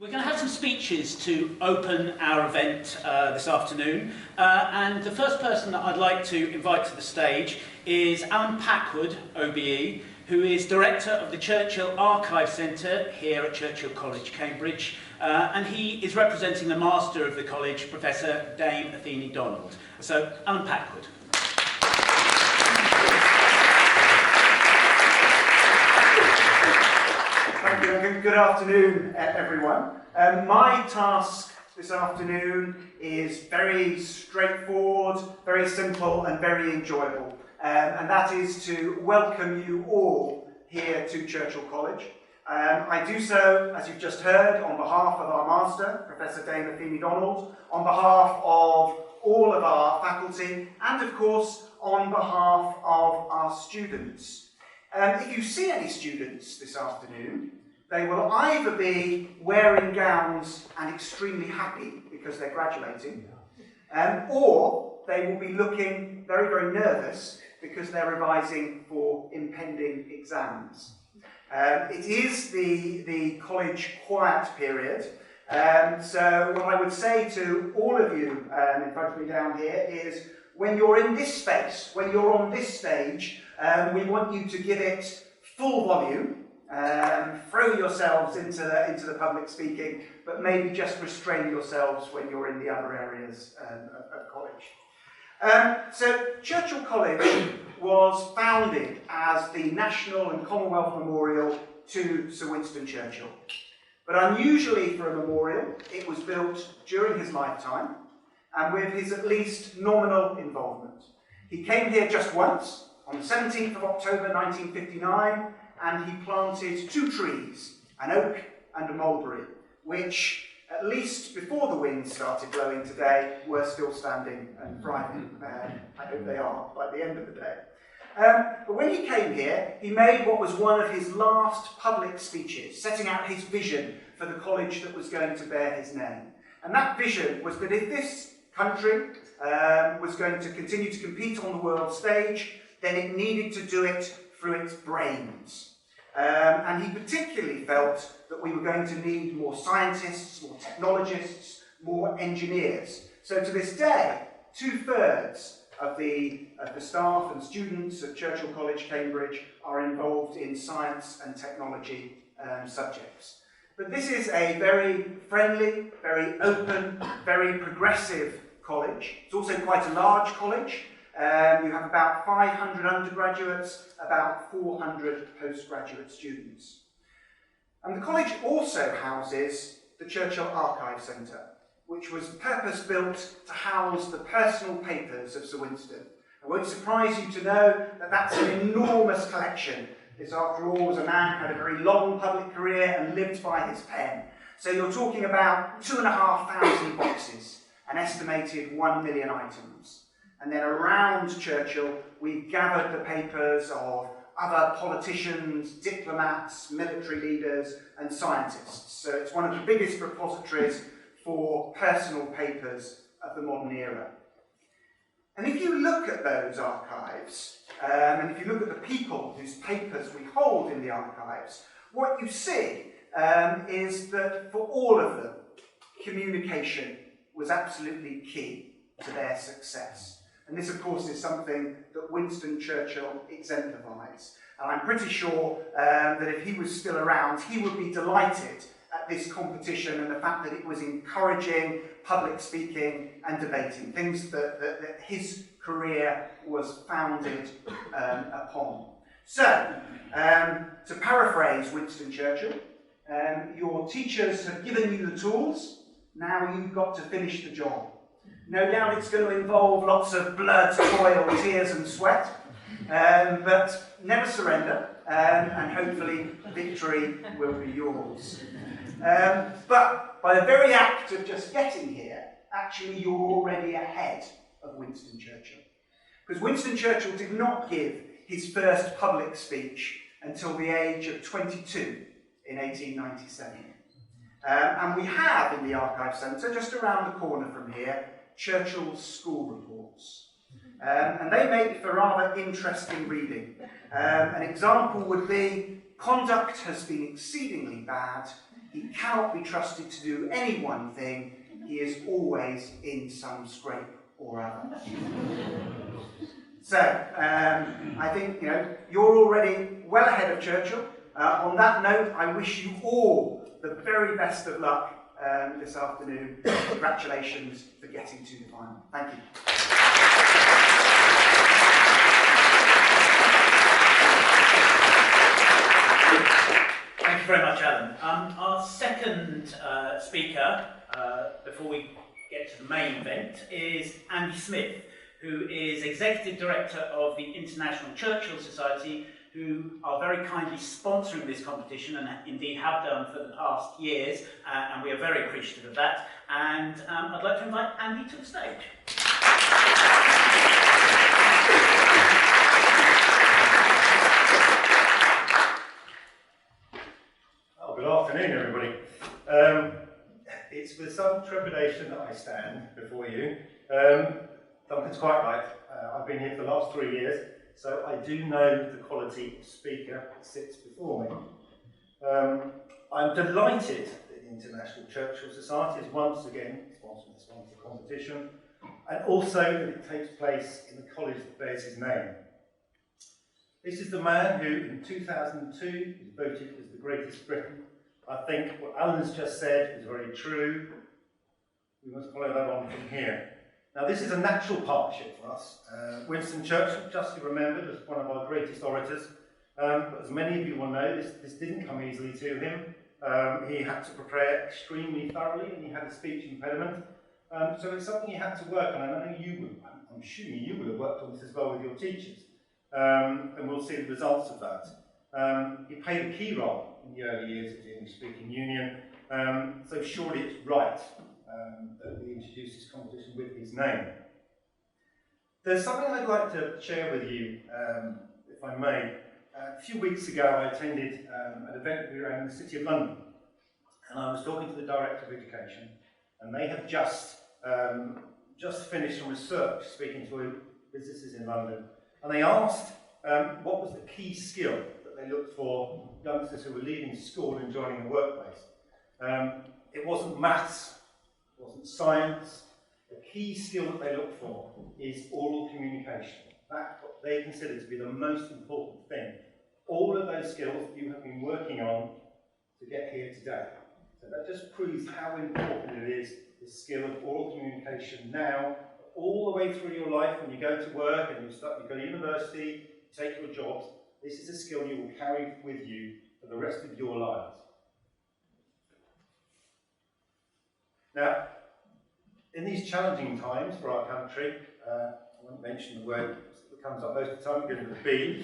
We're going to have some speeches to open our event this afternoon, and the first person that I'd like to invite to the stage is Alan Packwood, OBE, who is Director of the Churchill Archive Centre here at Churchill College Cambridge, and he is representing the Master of the College, Professor Dame Athene Donald. So, Alan Packwood. Thank you, and good afternoon, everyone. My task this afternoon is very straightforward, very simple, and very enjoyable. And that is to welcome you all here to Churchill College. I do so, as you've just heard, on behalf of our Master, Professor Dame Athene Donald, on behalf of all of our faculty, and of course, on behalf of our students. If you see any students this afternoon, they will either be wearing gowns and extremely happy because they're graduating, or they will be looking very, very nervous because they're revising for impending exams. It is the college quiet period, so what I would say to all of you in front of me down here is, when you're in this space, when you're on this stage, we want you to give it full volume. Throw yourselves into the public speaking, but maybe just restrain yourselves when you're in the other areas of college. So Churchill College was founded as the National and Commonwealth Memorial to Sir Winston Churchill. But unusually for a memorial, it was built during his lifetime and with his at least nominal involvement. He came here just once, on the 17th of October 1959, and he planted 2 trees, an oak and a mulberry, which, at least before the wind started blowing today, were still standing and thriving. I hope they are by the end of the day. But when he came here, he made what was one of his last public speeches, setting out his vision for the college that was going to bear his name. And that vision was that if this country was going to continue to compete on the world stage, then it needed to do it through its brains. And he particularly felt that we were going to need more scientists, more technologists, more engineers. So to this day, 2/3 of the staff and students at Churchill College Cambridge are involved in science and technology subjects. But this is a very friendly, very open, very progressive college. It's also quite a large college. You have about 500 undergraduates, about 400 postgraduate students. And the college also houses the Churchill Archive Centre, which was purpose-built to house the personal papers of Sir Winston. It won't surprise you to know that that's an enormous collection. This, after all, was a man who had a very long public career and lived by his pen. So you're talking about 2,500 boxes, an estimated 1 million items. And then around Churchill, we've gathered the papers of other politicians, diplomats, military leaders, and scientists. So it's one of the biggest repositories for personal papers of the modern era. And if you look at those archives, and if you look at the people whose papers we hold in the archives, what you see is that for all of them, communication was absolutely key to their success. And this, of course, is something that Winston Churchill exemplifies. And I'm pretty sure that if he was still around, he would be delighted at this competition and the fact that it was encouraging public speaking and debating, things that his career was founded upon. So, to paraphrase Winston Churchill, your teachers have given you the tools, now you've got to finish the job. No doubt it's going to involve lots of blood, toil, tears and sweat, but never surrender, and hopefully victory will be yours. But by the very act of just getting here, actually you're already ahead of Winston Churchill. Because Winston Churchill did not give his first public speech until the age of 22 in 1897. And we have in the Archive Centre, just around the corner from here, Churchill's school reports. And they make for rather interesting reading. An example would be, conduct has been exceedingly bad, He cannot be trusted to do any one thing. He is always in some scrape or other. So, I think, you're already well ahead of Churchill. On that note, I wish you all the very best of luck this afternoon. Congratulations for getting to the final. Thank you. Thank you very much, Alan. Our second speaker, before we get to the main event, is Andy Smith, who is Executive Director of the International Churchill Society, who are very kindly sponsoring this competition and indeed have done for the past years, and we are very appreciative of that. And I'd like to invite Andy to the stage. Oh, good afternoon, everybody. It's with some trepidation that I stand before you. Duncan's quite right. I've been here for the last 3 years, so I do know the quality of speaker that sits before me. I'm delighted that the International Churchill Society is once again sponsoring this wonderful competition, and also that it takes place in the college that bears his name. This is the man who, in 2002, was voted as the greatest Briton. I think what Alan's just said is very true. We must follow that on from here. Now, this is a natural partnership for us. Winston Churchill, justly remembered as one of our greatest orators, but as many of you will know, this didn't come easily to him. He had to prepare extremely thoroughly, and he had a speech impediment. So it's something he had to work on, and I know you would. I'm assuming you will have worked on this as well with your teachers, and we'll see the results of that. He played a key role in the early years of the English-speaking Union, so surely it's right that we introduce this competition with his name. There's something I'd like to share with you, if I may. A few weeks ago I attended an event around the City of London, and I was talking to the Director of Education, and they have just finished some research speaking to businesses in London, and they asked what was the key skill that they looked for youngsters who were leaving school and joining the workplace. It wasn't maths, it wasn't science. The key skill that they look for is oral communication. That's what they consider to be the most important thing. All of those skills that you have been working on to get here today. So that just proves how important it is, the skill of oral communication now, all the way through your life when you go to work and you go to university, take your jobs. This is a skill you will carry with you for the rest of your lives. Now, in these challenging times for our country, I won't mention the word that comes up most of the time, because of the B.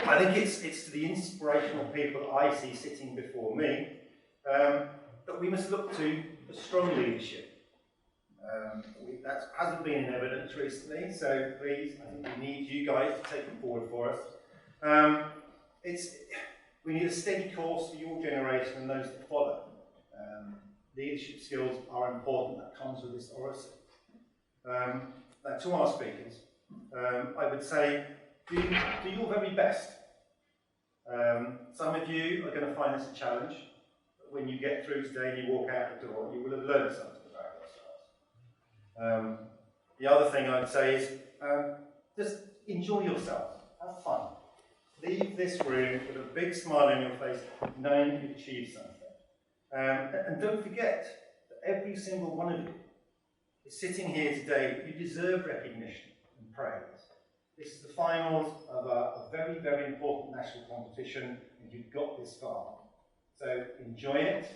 I think it's to the inspirational people I see sitting before me that we must look to for strong leadership. That hasn't been in evidence recently, so please, I think we need you guys to take it forward for us. We need a steady course for your generation and those that follow. Leadership skills are important. That comes with this oracy. Now, to our speakers, I would say, do your very best. Some of you are going to find this a challenge, but when you get through today and you walk out the door, you will have learned something about yourselves. The other thing I would say is, just enjoy yourself. Have fun. Leave this room with a big smile on your face, knowing you've achieved something. And don't forget that every single one of you is sitting here today. You deserve recognition and praise. This is the finals of a very, very important national competition, and you've got this far. So enjoy it,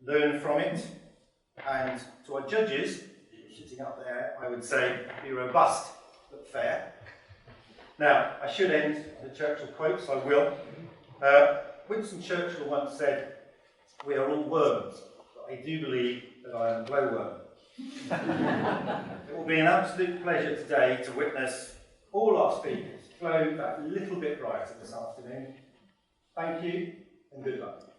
learn from it, and to our judges, sitting up there, I would say be robust but fair. Now, I should end the Churchill quote, so I will. Winston Churchill once said, "We are all worms, but I do believe that I am a glowworm." It will be an absolute pleasure today to witness all our speakers glow that little bit brighter this afternoon. Thank you, and good luck.